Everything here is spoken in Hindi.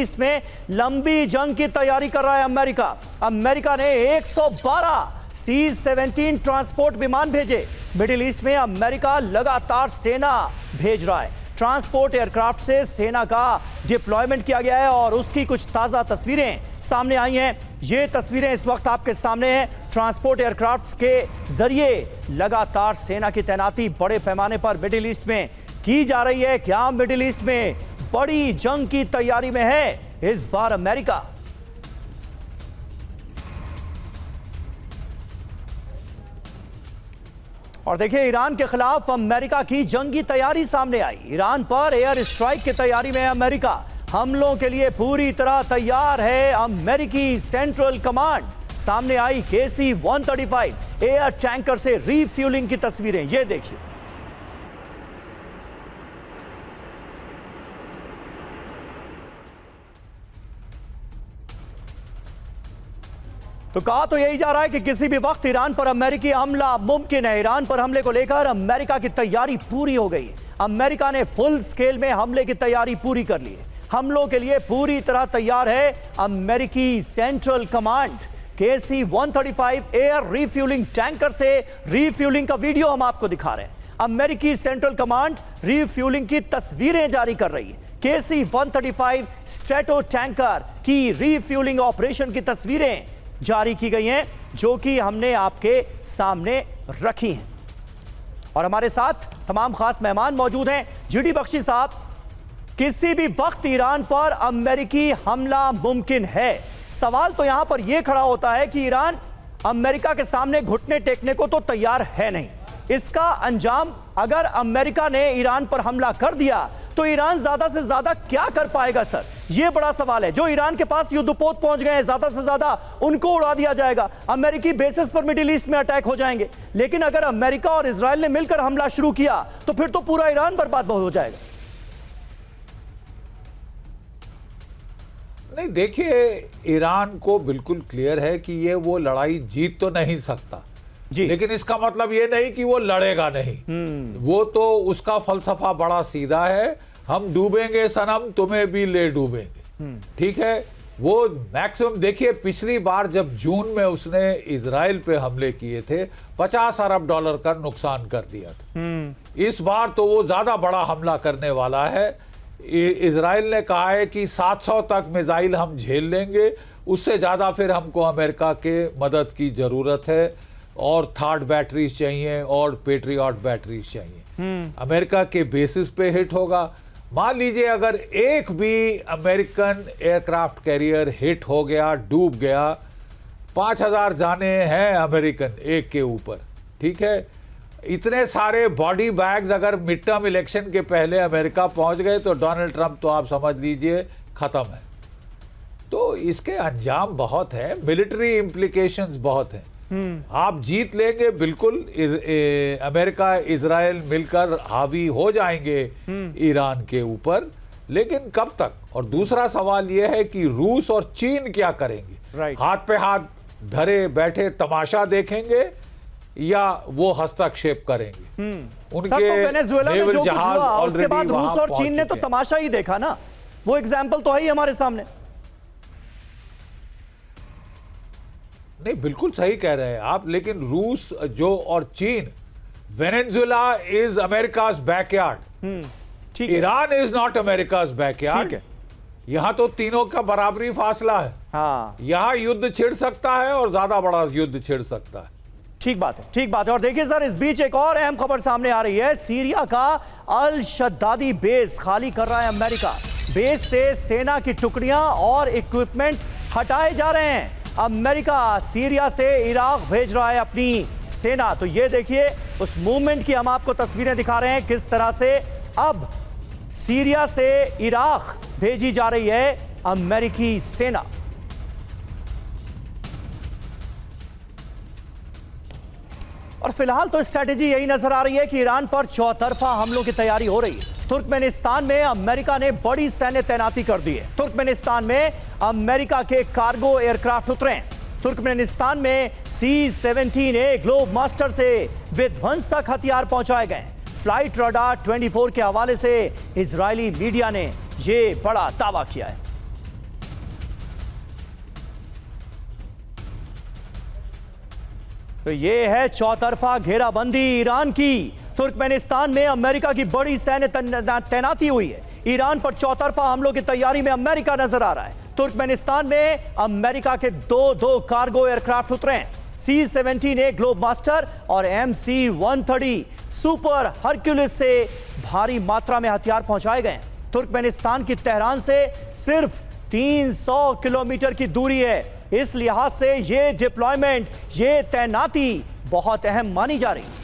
ईस्ट में लंबी जंग की तैयारी कर रहा है अमेरिका। अमेरिका ने 112 C-17 ट्रांसपोर्ट विमान भेजे। मिडिल ईस्ट में अमेरिका लगातार सेना भेज रहा है। ट्रांसपोर्ट एयरक्राफ्ट से सेना का डिप्लॉयमेंट किया गया है और उसकी कुछ ताजा तस्वीरें सामने आई हैं। ये तस्वीरें इस वक्त आपके सामने हैं। ट्रांसपोर्ट एयरक्राफ्ट के जरिए लगातार सेना की तैनाती बड़े पैमाने पर मिडिल ईस्ट में की जा रही है। क्या मिडिल ईस्ट में बड़ी जंग की तैयारी में है इस बार अमेरिका? और देखिए, ईरान के खिलाफ अमेरिका की जंगी तैयारी सामने आई। ईरान पर एयर स्ट्राइक की तैयारी में अमेरिका। हमलों के लिए पूरी तरह तैयार है अमेरिकी सेंट्रल कमांड। सामने आई KC-135 एयर टैंकर से रीफ्यूलिंग की तस्वीरें, ये देखिए। तो कहा तो यही जा रहा है कि किसी भी वक्त ईरान पर अमेरिकी हमला मुमकिन है। ईरान पर हमले को लेकर अमेरिका की तैयारी पूरी हो गई है। अमेरिका ने फुल स्केल में हमले की तैयारी पूरी कर ली है। हमलों के लिए पूरी तरह तैयार है अमेरिकी central command. KC-135 air refuelling tanker से रीफ्यूलिंग का वीडियो हम आपको दिखा रहे हैं। अमेरिकी सेंट्रल कमांड रीफ्यूलिंग की तस्वीरें जारी कर रही है। KC-135 स्ट्रेटो टैंकर की रीफ्यूलिंग ऑपरेशन की तस्वीरें जारी की गई हैं, जो कि हमने आपके सामने रखी हैं। और हमारे साथ तमाम खास मेहमान मौजूद हैं। GD बख्शी साहब, किसी भी वक्त ईरान पर अमेरिकी हमला मुमकिन है। सवाल तो यहां पर यह खड़ा होता है कि ईरान अमेरिका के सामने घुटने टेकने को तो तैयार है नहीं। इसका अंजाम, अगर अमेरिका ने ईरान पर हमला कर दिया तो ईरान ज्यादा से ज्यादा क्या कर पाएगा सर? यह बड़ा सवाल है। जो ईरान के पास युद्धपोत पहुंच गए हैं, ज्यादा से ज्यादा उनको उड़ा दिया जाएगा। अमेरिकी बेसिस पर मिडिल ईस्ट में अटैक हो जाएंगे। लेकिन अगर अमेरिका और इजराइल ने मिलकर हमला शुरू किया तो फिर तो पूरा ईरान बर्बाद हो जाएगा। नहीं, देखिए, ईरान को बिल्कुल क्लियर है कि ये वो लड़ाई जीत तो नहीं सकता जी, लेकिन इसका मतलब ये नहीं कि वो लड़ेगा नहीं। वो तो उसका फलसफा बड़ा सीधा है, हम डूबेंगे सनम, तुम्हें भी ले डूबेंगे। ठीक है, वो मैक्सिमम, देखिए, पिछली बार जब जून में उसने इजराइल पे हमले किए थे, $50 अरब का नुकसान कर दिया था। इस बार तो वो ज्यादा बड़ा हमला करने वाला है। इजराइल ने कहा है कि 700 तक मिसाइल हम झेल लेंगे, उससे ज्यादा फिर हमको अमेरिका के मदद की जरूरत है, और थर्ड बैटरीज चाहिए और पेट्रियट बैटरीज चाहिए। अमेरिका के बेसिस पे हिट होगा। मान लीजिए अगर एक भी अमेरिकन एयरक्राफ्ट कैरियर हिट हो गया, डूब गया, 5000 जाने हैं अमेरिकन एक के ऊपर। ठीक है, इतने सारे बॉडी बैग्स अगर मिड टर्म इलेक्शन के पहले अमेरिका पहुंच गए तो डोनाल्ड ट्रंप तो आप समझ लीजिए खत्म है। तो इसके अंजाम बहुत है, मिलिट्री इंप्लीकेशंस बहुत हैं। आप जीत लेंगे बिल्कुल, अमेरिका इजराइल मिलकर हावी हो जाएंगे ईरान के ऊपर, लेकिन कब तक? और दूसरा सवाल यह है कि रूस और चीन क्या करेंगे? हाथ पे हाथ धरे बैठे तमाशा देखेंगे या वो हस्तक्षेप करेंगे? उनके नेवल जहाज ऑलरेडी उसके बाद रूस और चीन ने तो तमाशा ही देखा ना, वो एग्जाम्पल तो है ही हमारे सामने। नहीं, बिल्कुल सही कह रहे हैं आप, लेकिन रूस जो और चीन, Venezuela is America's backyard, Iran is not America's backyard. यहां तो तीनों का बराबरी फासला है। हाँ, यहां युद्ध छिड़ सकता है और ज्यादा बड़ा युद्ध छिड़ सकता है। ठीक बात है, ठीक बात है। और देखिए सर, इस बीच एक और अहम खबर सामने आ रही है। सीरिया का अल शद्दादी बेस खाली कर रहा है अमेरिका। बेस से सेना की टुकड़ियां और इक्विपमेंट हटाए जा रहे हैं। अमेरिका सीरिया से इराक भेज रहा है अपनी सेना। तो ये देखिए, उस मूवमेंट की हम आपको तस्वीरें दिखा रहे हैं, किस तरह से अब सीरिया से इराक भेजी जा रही है अमेरिकी सेना। और फिलहाल तो स्ट्रैटेजी यही नजर आ रही है कि ईरान पर चौतरफा हमलों की तैयारी हो रही है। तुर्कमेनिस्तान में अमेरिका ने बड़ी सैन्य तैनाती कर दी है। तुर्कमेनिस्तान में अमेरिका के कार्गो एयरक्राफ्ट उतरे हैं। तुर्कमेनिस्तान में C-17A ग्लोब मास्टर से विध्वंसक हथियार पहुंचाए गए। फ्लाइट रडार 24 के हवाले से इजरायली मीडिया ने यह बड़ा दावा किया है। तो ये है चौतरफा घेराबंदी ईरान की। तुर्कमेनिस्तान में अमेरिका की बड़ी सैन्य तैनाती हुई है। ईरान पर चौतरफा हमलों की तैयारी में अमेरिका नजर आ रहा है। तुर्कमेनिस्तान में अमेरिका के दो कार्गो एयरक्राफ्ट उतरे हैं। C-17A ग्लोबमास्टर और MC-130 सुपर हरक्यूलिस से भारी मात्रा में हथियार पहुंचाए गए। तुर्कमेनिस्तान की तेहरान से सिर्फ 300 किलोमीटर की दूरी है। इस लिहाज से ये डिप्लॉयमेंट, ये तैनाती बहुत अहम मानी जा रही है।